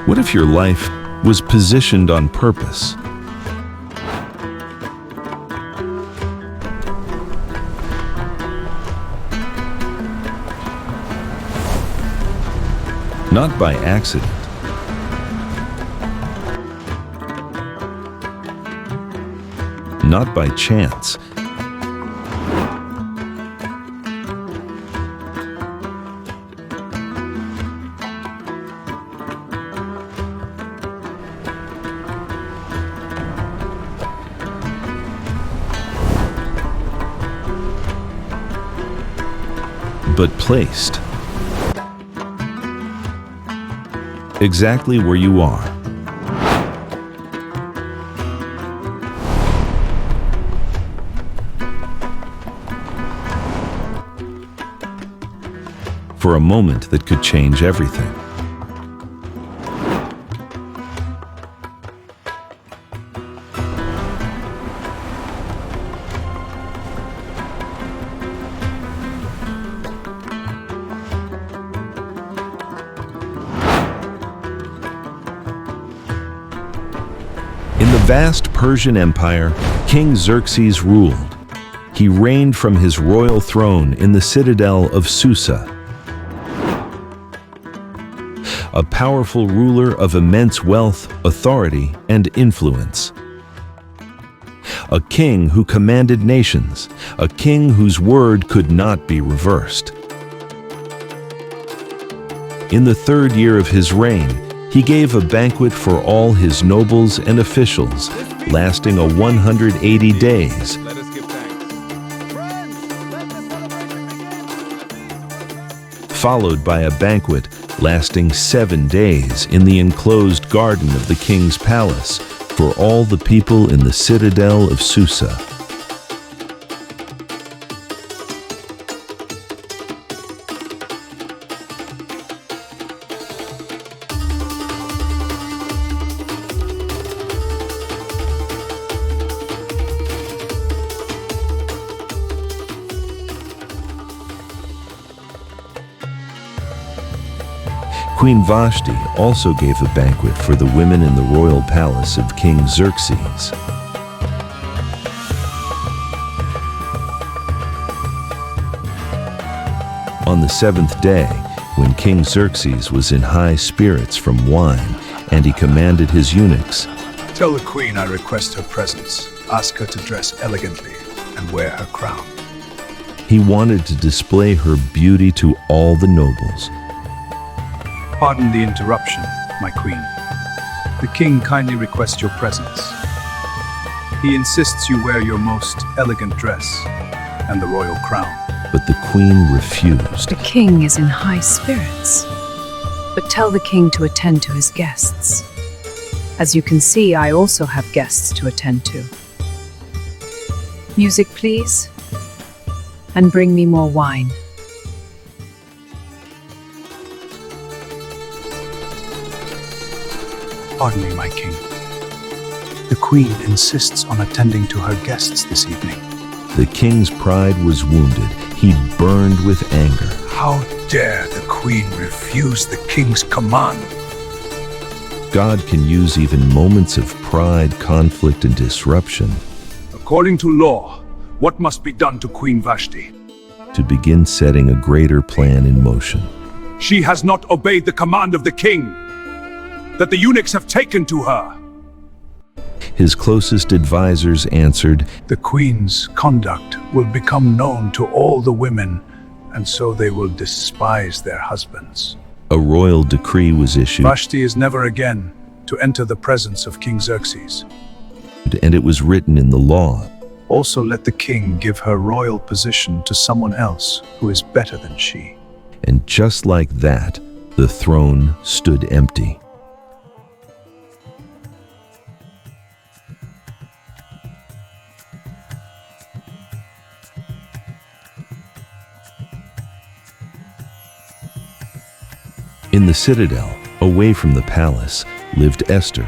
What if your life was positioned on purpose? Not by accident. Not by chance. But placed exactly where you are. For a moment that could change everything. In the vast Persian Empire, King Xerxes ruled. He reigned from his royal throne in the citadel of Susa. A powerful ruler of immense wealth, authority, and influence. A king who commanded nations, a king whose word could not be reversed. In the third year of his reign, he gave a banquet for all his nobles and officials, lasting 180 days. Let us give thanks. Followed by a banquet lasting 7 days in the enclosed garden of the king's palace for all the people in the citadel of Susa. Queen Vashti also gave a banquet for the women in the royal palace of King Xerxes. On the 7th day, when King Xerxes was in high spirits from wine, and he commanded his eunuchs, "Tell the queen I request her presence. Ask her to dress elegantly and wear her crown." he wanted to display her beauty to all the nobles. Pardon the interruption, my queen. The king kindly requests your presence. He insists you wear your most elegant dress and the royal crown. But the queen refused. The king is in high spirits. But tell the king to attend to his guests. As you can see, I also have guests to attend to. Music, please. And bring me more wine. Pardon me, my king. The queen insists on attending to her guests this evening. The king's pride was wounded. He burned with anger. How dare the queen refuse the king's command? God can use even moments of pride, conflict, and disruption According to law, what must be done to Queen Vashti? to begin setting a greater plan in motion. She has not obeyed the command of the king that the eunuchs have taken to her. His closest advisors answered, The queen's conduct will become known to all the women, and so they will despise their husbands. a royal decree was issued, Vashti is never again to enter the presence of King Xerxes. and it was written in the law. Also let the king give her royal position to someone else who is better than she. And just like that, the throne stood empty. In the citadel, away from the palace, lived Esther.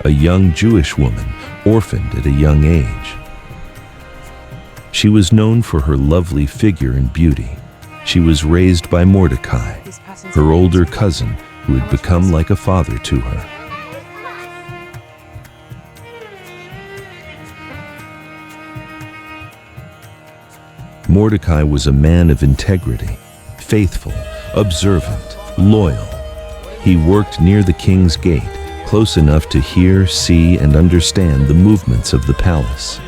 A young Jewish woman, orphaned at a young age. She was known for her lovely figure and beauty. She was raised by Mordecai, her older cousin, who had become like a father to her. Mordecai was a man of integrity, faithful, observant, loyal. He worked near the king's gate, close enough to hear, see, and understand the movements of the palace.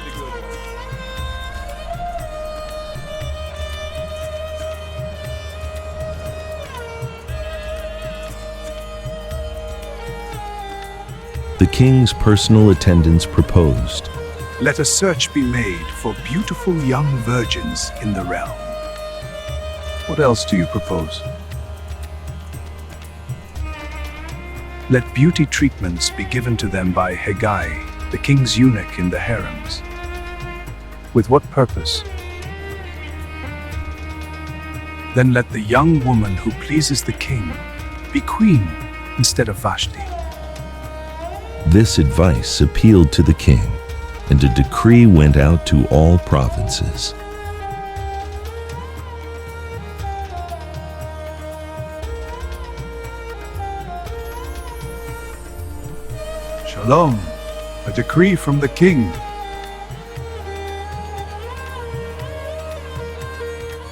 The king's personal attendants proposed. Let a search be made for beautiful young virgins in the realm. What else do you propose? Let beauty treatments be given to them by Hegai, the king's eunuch in the harems. With what purpose? Then let the young woman who pleases the king be queen instead of Vashti. This advice appealed to the king, and a decree went out to all provinces. Shalom, a decree from the king.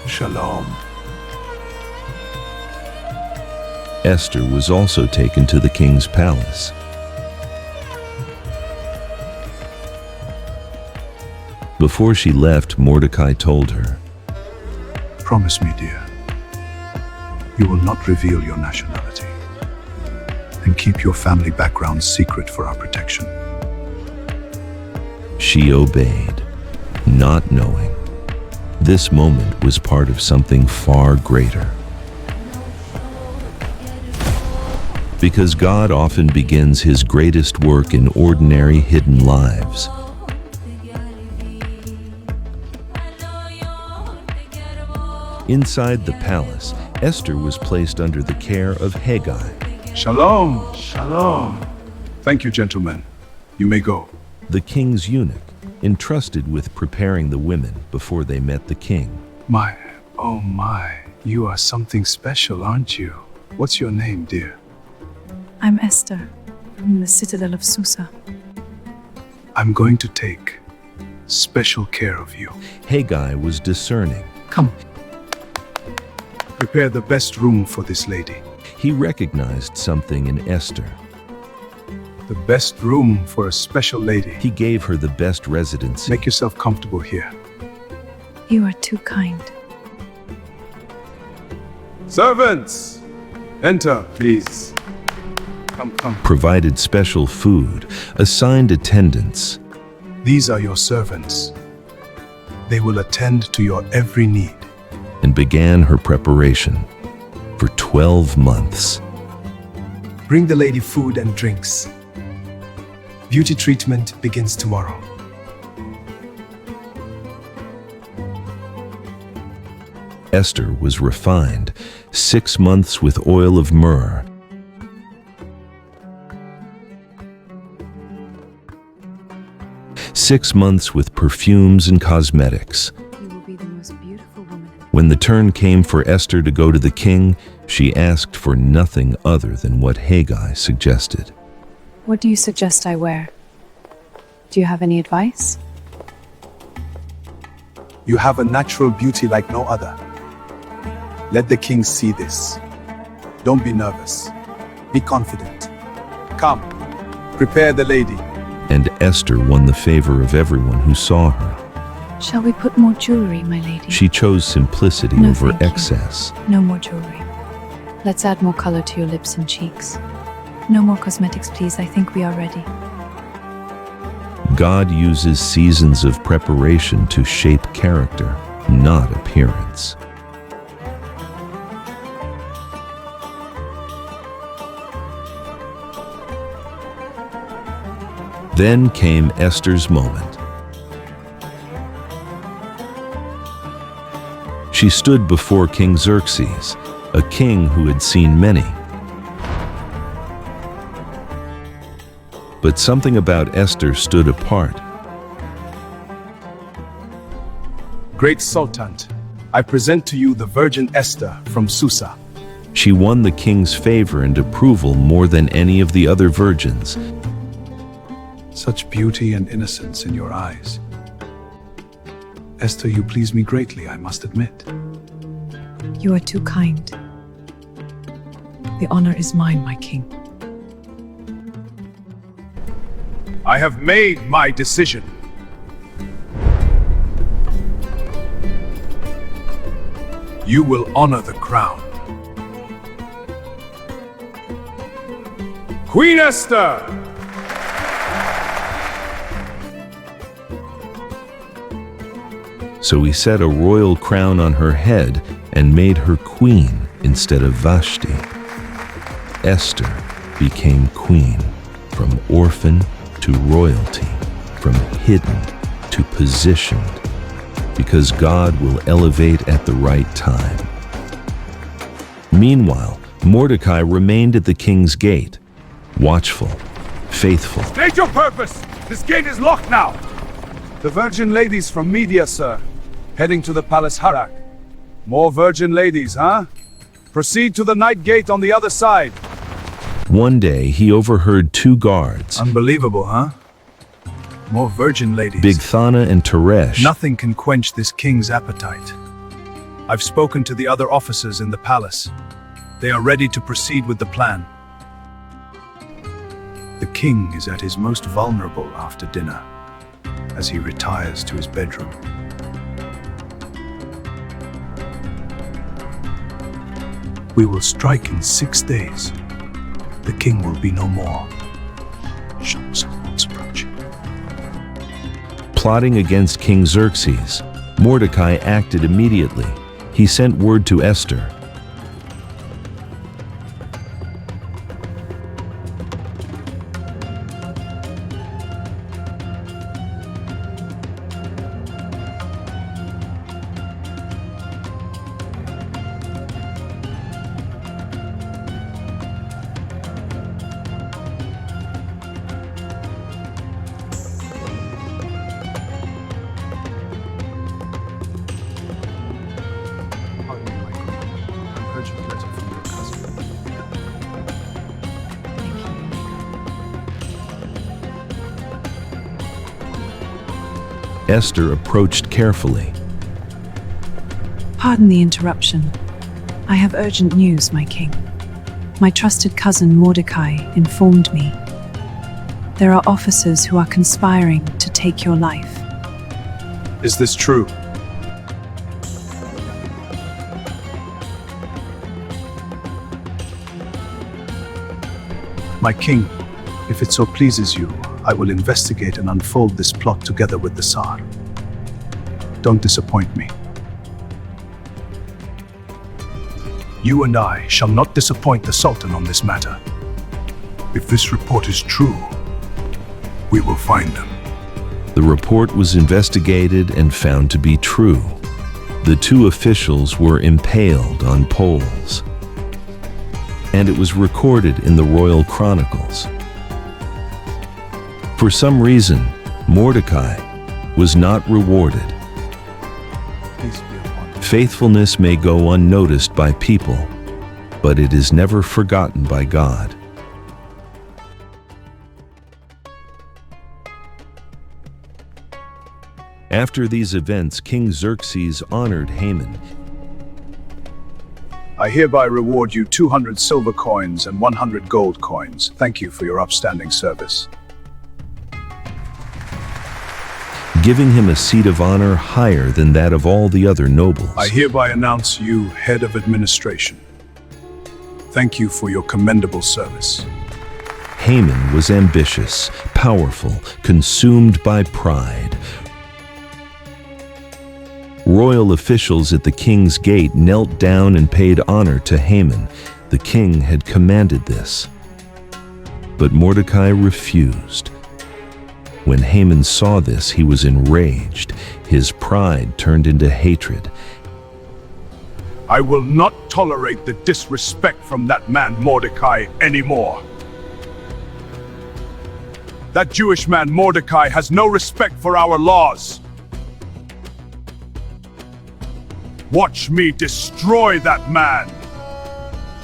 Shalom. Esther was also taken to the king's palace. Before she left, Mordecai told her, Promise me, dear, you will not reveal your nationality and keep your family background secret for our protection. She obeyed, not knowing. This moment was part of something far greater. Because God often begins His greatest work in ordinary, hidden lives. Inside the palace, Esther was placed under the care of Hegai. Shalom, shalom. Thank you, gentlemen. You may go. The king's eunuch, entrusted with preparing the women before they met the king. Oh my, you are something special, aren't you? What's your name, dear? I'm Esther, from the citadel of Susa. I'm going to take special care of you. Hegai was discerning. Come. Prepare the best room for this lady. He recognized something in Esther. The best room for a special lady. He gave her the best residency. Make yourself comfortable here. You are too kind. Servants, enter, please. Come. Provided special food, assigned attendants. These are your servants. They will attend to your every need. And began her preparation for 12 months. Bring the lady food and drinks. Beauty treatment begins tomorrow. Esther was refined, 6 months with oil of myrrh. Six months with perfumes and cosmetics. You will be the most beautiful woman. When the turn came for Esther to go to the king, she asked for nothing other than what Hegai suggested. What do you suggest I wear? Do you have any advice? You have a natural beauty like no other. Let the king see this. Don't be nervous. Be confident. Come, prepare the lady. And Esther won the favor of everyone who saw her. Shall we put more jewelry, my lady? She chose simplicity No, over thank you. excess. No more jewelry. Let's add more color to your lips and cheeks. No more cosmetics, please. I think we are ready. God uses seasons of preparation to shape character, not appearance. Then came Esther's moment. She stood before King Xerxes, a king who had seen many. But something about Esther stood apart. Great Sultan, I present to you the Virgin Esther from Susa. She won the king's favor and approval more than any of the other virgins. Such beauty and innocence in your eyes. Esther, you please me greatly, I must admit. You are too kind. The honor is mine, my king. I have made my decision. You will honor the crown. Queen Esther! So he set a royal crown on her head and made her queen instead of Vashti. Esther became queen, from orphan to royalty, from hidden to positioned, because God will elevate at the right time. Meanwhile, Mordecai remained at the king's gate, watchful, faithful. State your purpose! This gate is locked now! The virgin ladies from Media, sir. Heading to the palace Harak. More virgin ladies, huh? Proceed to the night gate on the other side. One day, he overheard two guards, Unbelievable, huh? More virgin ladies. Bigthana and Teresh. Nothing can quench this king's appetite. I've spoken to the other officers in the palace. They are ready to proceed with the plan. The king is at his most vulnerable after dinner, as he retires to his bedroom. We will strike in 6 days. The king will be no more. Shammos approach. Plotting against King Xerxes, Mordecai acted immediately. He sent word to Esther. Pardon me, my queen. An urgent letter from your cousin. Esther approached carefully. Pardon the interruption. I have urgent news, my king. My trusted cousin Mordecai informed me. There are officers who are conspiring to take your life. Is this true? My king, if it so pleases you, I will investigate and unfold this plot together with the Tsar. Don't disappoint me. You and I shall not disappoint the Sultan on this matter. If this report is true, we will find them. The report was investigated and found to be true. The two officials were impaled on poles, and it was recorded in the royal chronicles. For some reason, Mordecai was not rewarded. Peace be upon you. Faithfulness may go unnoticed by people, but it is never forgotten by God. After these events, King Xerxes honored Haman. I hereby reward you 200 silver coins and 100 gold coins. Thank you for your upstanding service. Giving him a seat of honor higher than that of all the other nobles. I hereby announce you head of administration. Thank you for your commendable service. Haman was ambitious, powerful, consumed by pride. Royal officials at the king's gate knelt down and paid honor to Haman. The king had commanded this. But Mordecai refused. When Haman saw this, he was enraged. His pride turned into hatred. I will not tolerate the disrespect from that man Mordecai anymore. That Jewish man Mordecai has no respect for our laws. Watch me destroy that man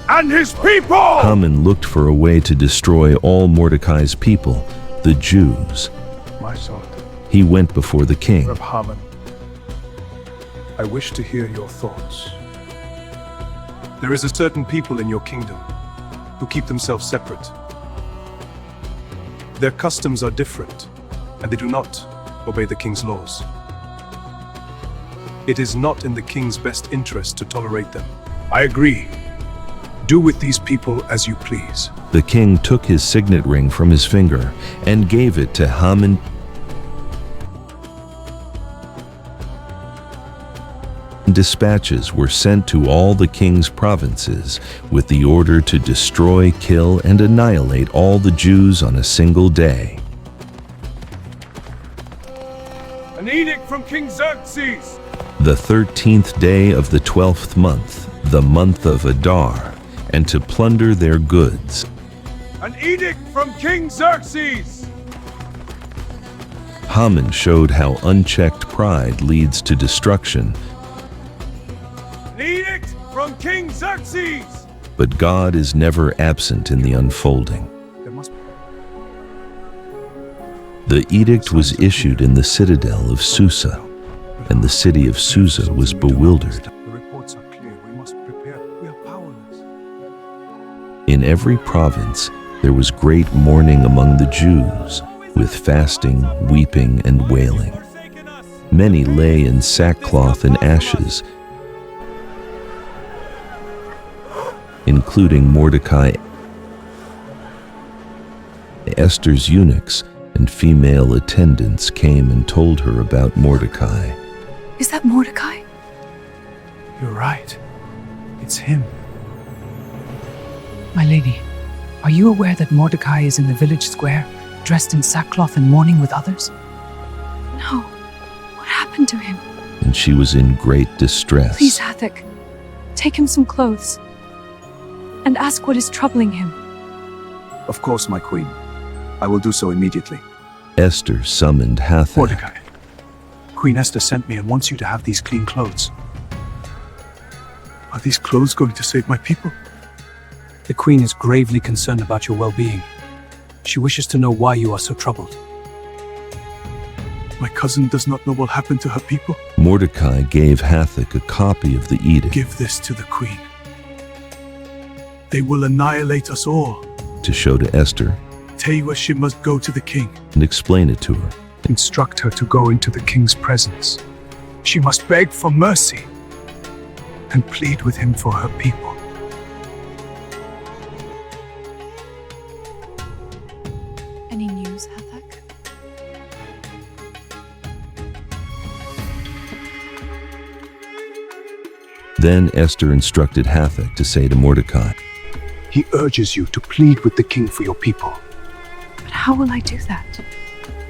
and his people! Haman looked for a way to destroy all Mordecai's people, the Jews. My son, He went before the king. of Haman, I wish to hear your thoughts. There is a certain people in your kingdom who keep themselves separate. Their customs are different, and they do not obey the king's laws. It is not in the king's best interest to tolerate them. I agree. Do with these people as you please. The king took his signet ring from his finger and gave it to Haman. Dispatches were sent to all the king's provinces with the order to destroy, kill, and annihilate all the Jews on a single day. An edict from King Xerxes! The 13th day of the 12th month, the month of Adar, and to plunder their goods. An edict from King Xerxes! Haman showed how unchecked pride leads to destruction, An edict from King Xerxes! but God is never absent in the unfolding. There must be. The edict was issued in the citadel of Susa, and the city of Susa was bewildered. The reports are clear. We must prepare. We are powerless. In every province, there was great mourning among the Jews, with fasting, weeping, and wailing. Many lay in sackcloth and ashes, including Mordecai, Esther's eunuchs, and female attendants came and told her about Mordecai. Is that Mordecai? You're right. It's him. My lady, are you aware that Mordecai is in the village square, dressed in sackcloth and mourning with others? No. What happened to him? And she was in great distress. Please, Hathach, take him some clothes and ask what is troubling him. Of course, my queen. I will do so immediately. Esther summoned Hathach. Mordecai, Queen Esther sent me and wants you to have these clean clothes. Are these clothes going to save my people? The queen is gravely concerned about your well-being. She wishes to know why you are so troubled. My cousin does not know what happened to her people. Mordecai gave Hathach a copy of the edict Give this to the queen. They will annihilate us all. to show to Esther Tell you she must go to the king. and explain it to her. Instruct her to go into the king's presence. She must beg for mercy and plead with him for her people. Any news, Hathach? Then Esther instructed Hathach to say to Mordecai, He urges you to plead with the king for your people. But how will I do that?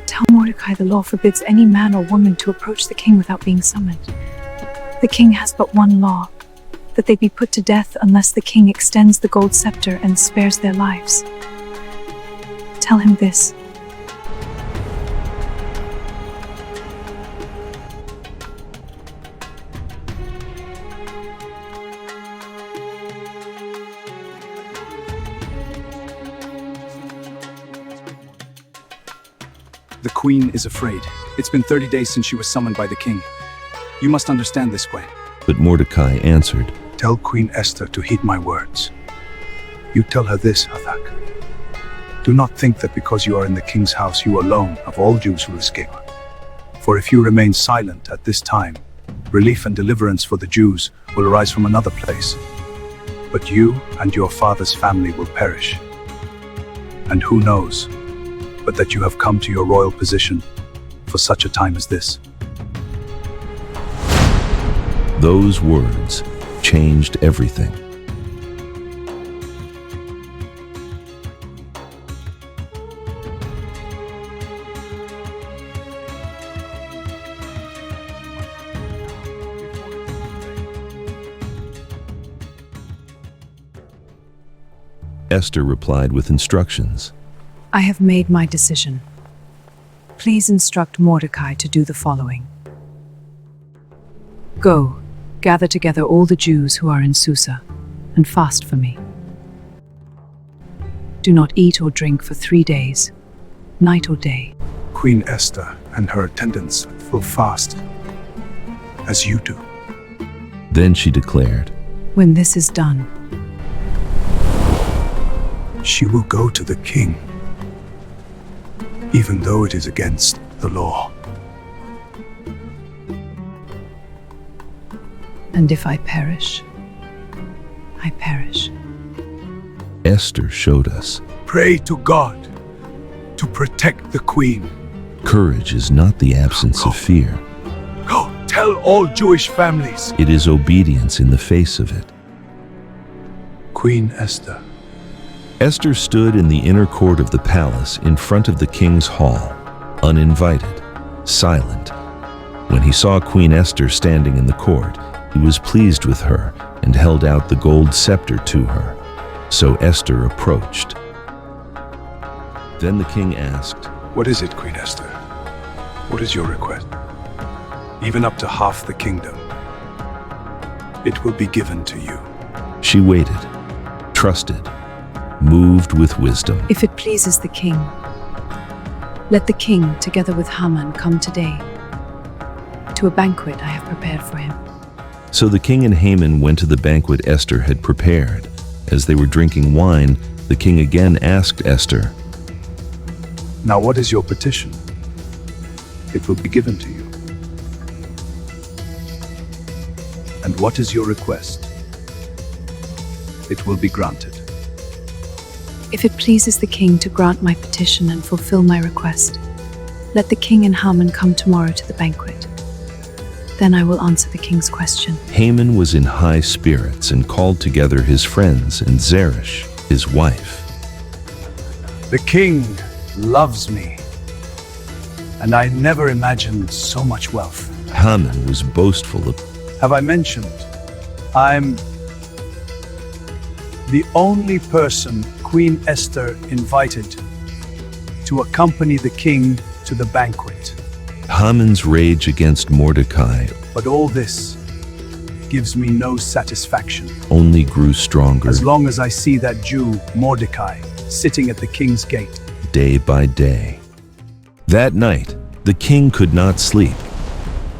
Tell Mordecai the law forbids any man or woman to approach the king without being summoned. The king has but one law, that they be put to death unless the king extends the gold scepter and spares their lives. Tell him this. The queen is afraid. It's been 30 days since she was summoned by the king. You must understand this, Queen. but Mordecai answered, Tell Queen Esther to heed my words. You tell her this, Hathach. Do not think that because you are in the king's house you alone of all Jews will escape. For if you remain silent at this time, relief and deliverance for the Jews will arise from another place. But you and your father's family will perish. And who knows, but that you have come to your royal position for such a time as this. Those words changed everything. Esther replied with instructions. I have made my decision. Please instruct Mordecai to do the following. Go, gather together all the Jews who are in Susa and fast for me. Do not eat or drink for 3 days, night or day. Queen Esther and her attendants will fast, as you do. Then she declared, When this is done, She will go to the king, even though it is against the law. and if I perish, I perish. Esther showed us Pray to God to protect the queen. courage is not the absence of fear. Go tell all Jewish families. It is obedience in the face of it. Queen Esther. Esther stood in the inner court of the palace in front of the king's hall, uninvited, silent. When he saw Queen Esther standing in the court, he was pleased with her and held out the gold scepter to her. So Esther approached. Then the king asked, What is it, Queen Esther? What is your request? Even up to half the kingdom. It will be given to you. She waited, trusted, moved with wisdom. If it pleases the king, let the king, together with Haman, come today to a banquet I have prepared for him. So the king and Haman went to the banquet Esther had prepared. As they were drinking wine, the king again asked Esther, Now what is your petition? It will be given to you. And what is your request? It will be granted. If it pleases the king to grant my petition and fulfill my request, let the king and Haman come tomorrow to the banquet. Then I will answer the king's question. Haman was in high spirits and called together his friends and Zeresh, his wife. The king loves me, and I never imagined so much wealth. Haman was boastful of, Have I mentioned? I'm the only person Queen Esther invited to accompany the king to the banquet. Haman's rage against Mordecai But all this gives me no satisfaction. only grew stronger As long as I see that Jew, Mordecai, sitting at the king's gate. day by day. That night, the king could not sleep.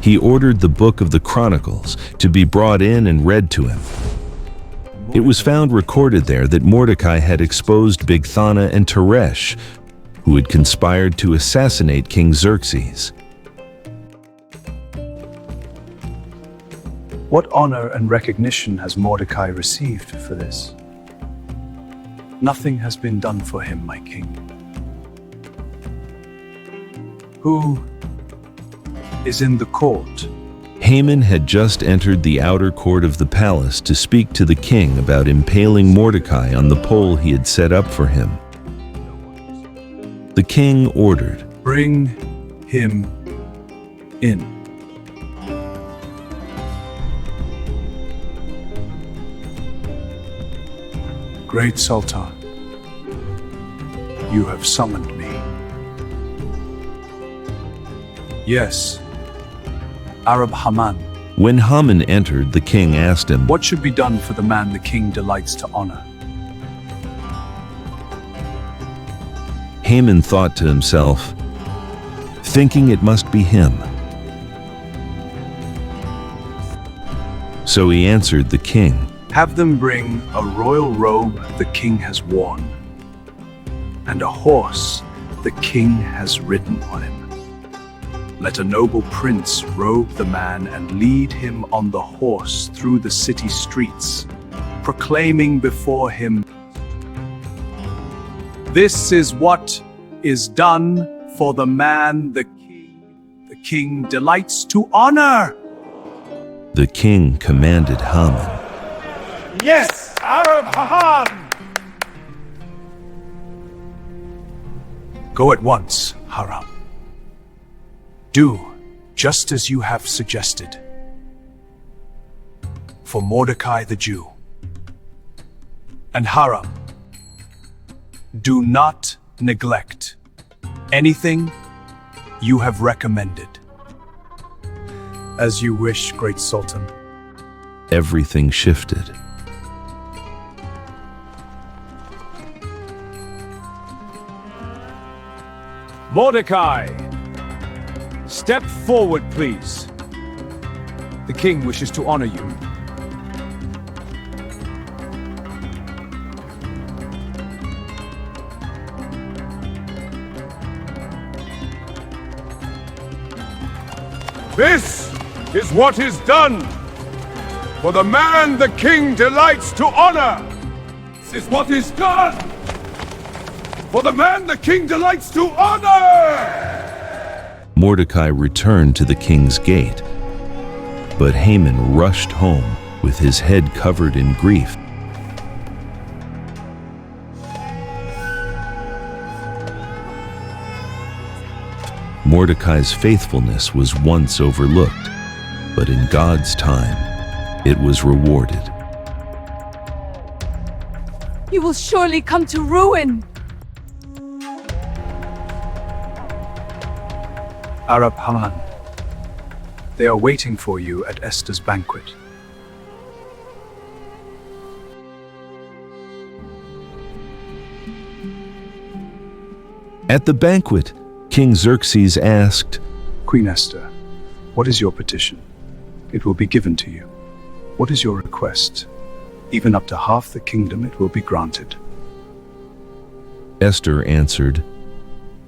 He ordered the book of the Chronicles to be brought in and read to him. It was found recorded there that Mordecai had exposed Bigthana and Teresh, who had conspired to assassinate King Xerxes. What honor and recognition has Mordecai received for this? Nothing has been done for him, my king. Who is in the court? Haman had just entered the outer court of the palace to speak to the king about impaling Mordecai on the pole he had set up for him. The king ordered, Bring him in. Great Sultan, you have summoned me. Yes, Arab Haman. When Haman entered, the king asked him, What should be done for the man the king delights to honor? Haman thought to himself, thinking it must be him. So he answered the king, Have them bring a royal robe the king has worn, and a horse the king has ridden on him. Let a noble prince robe the man and lead him on the horse through the city streets, proclaiming before him, This is what is done for the man the king delights to honor. The king commanded Haman, Yes, Arab Haman! Go at once, Haram. Do just as you have suggested. For Mordecai the Jew. And Haram, do not neglect anything you have recommended. As you wish, great Sultan. everything shifted. Mordecai! Step forward, please. The king wishes to honor you. This is what is done for the man the king delights to honor. This is what is done for the man the king delights to honor. Mordecai returned to the king's gate, but Haman rushed home with his head covered in grief. Mordecai's faithfulness was once overlooked, but in God's time, it was rewarded. You will surely come to ruin. Arab Haman, they are waiting for you at Esther's banquet. At the banquet, King Xerxes asked, Queen Esther, what is your petition? It will be given to you. What is your request? Even up to half the kingdom it will be granted. Esther answered,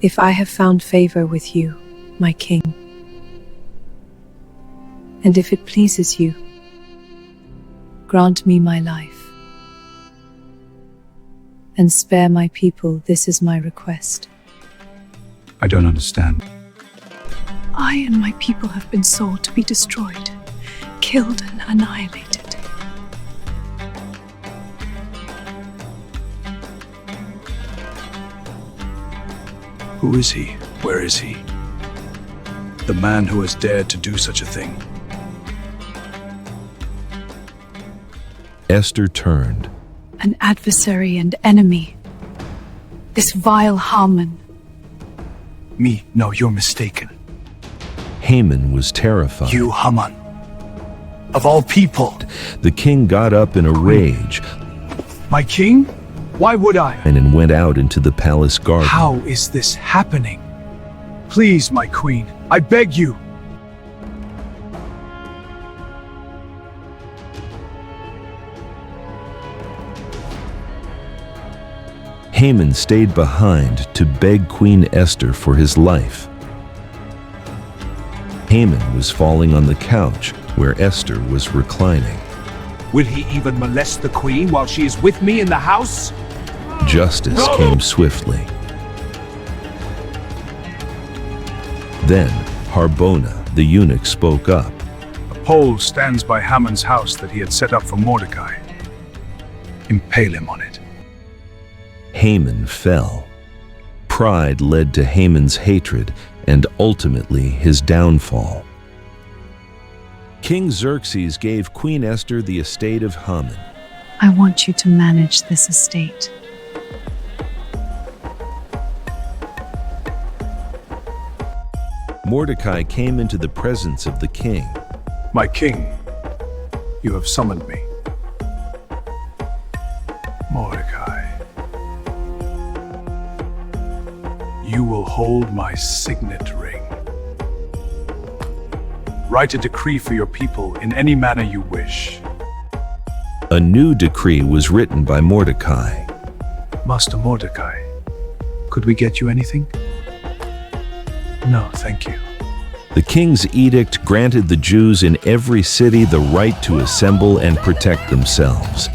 If I have found favor with you, my king, and if it pleases you, grant me my life, and spare my people. This is my request. I don't understand. I and my people have been sold to be destroyed, killed and annihilated. Who is he? Where is he? The man who has dared to do such a thing. Esther turned. An adversary and enemy. This vile Haman. Me? No, you're mistaken. Haman was terrified. You, Haman. Of all people. The king got up in a rage My king? Why would I? and then went out into the palace garden. How is this happening? Please, my queen, I beg you. Haman stayed behind to beg Queen Esther for his life. Haman was falling on the couch where Esther was reclining. Will he even molest the queen while she is with me in the house? Justice came swiftly. Then Harbona, the eunuch, spoke up. A pole stands by Haman's house that he had set up for Mordecai. Impale him on it. Haman fell. Pride led to Haman's hatred and ultimately his downfall. King Xerxes gave Queen Esther the estate of Haman. I want you to manage this estate. Mordecai came into the presence of the king. My king, you have summoned me. Mordecai, you will hold my signet ring. Write a decree for your people in any manner you wish. A new decree was written by Mordecai. Master Mordecai, could we get you anything? No, thank you. The king's edict granted the Jews in every city the right to assemble and protect themselves.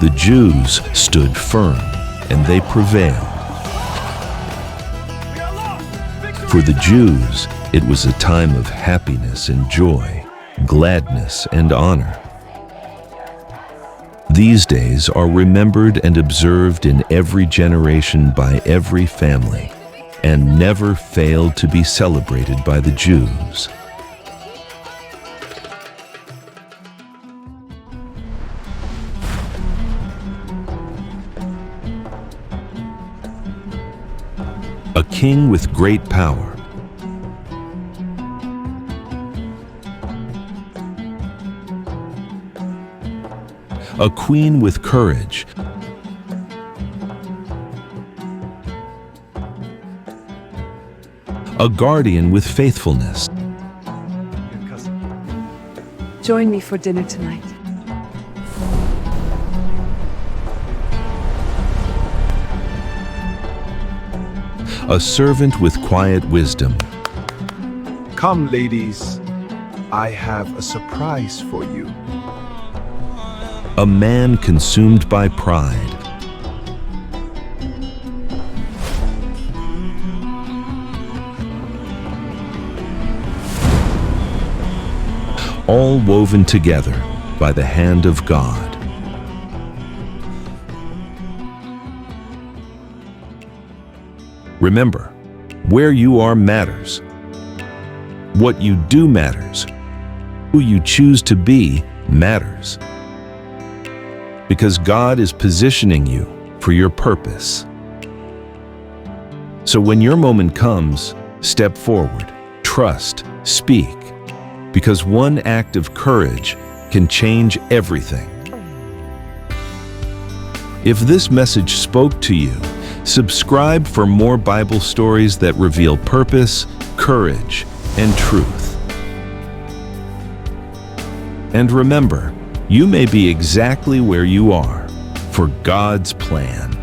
The Jews stood firm, and they prevailed. For the Jews, it was a time of happiness and joy, gladness and honor. These days are remembered and observed in every generation by every family, and never failed to be celebrated by the Jews. A king with great power. a queen with courage, a guardian with faithfulness, Join me for dinner tonight. a servant with quiet wisdom, Come, ladies. I have a surprise for you. a man consumed by pride, all woven together by the hand of God. Remember, where you are matters. What you do matters. Who you choose to be matters. Because God is positioning you for your purpose. So when your moment comes, step forward, trust, speak. Because one act of courage can change everything. If this message spoke to you, subscribe for more Bible stories that reveal purpose, courage, and truth. And remember, you may be exactly where you are for God's plan.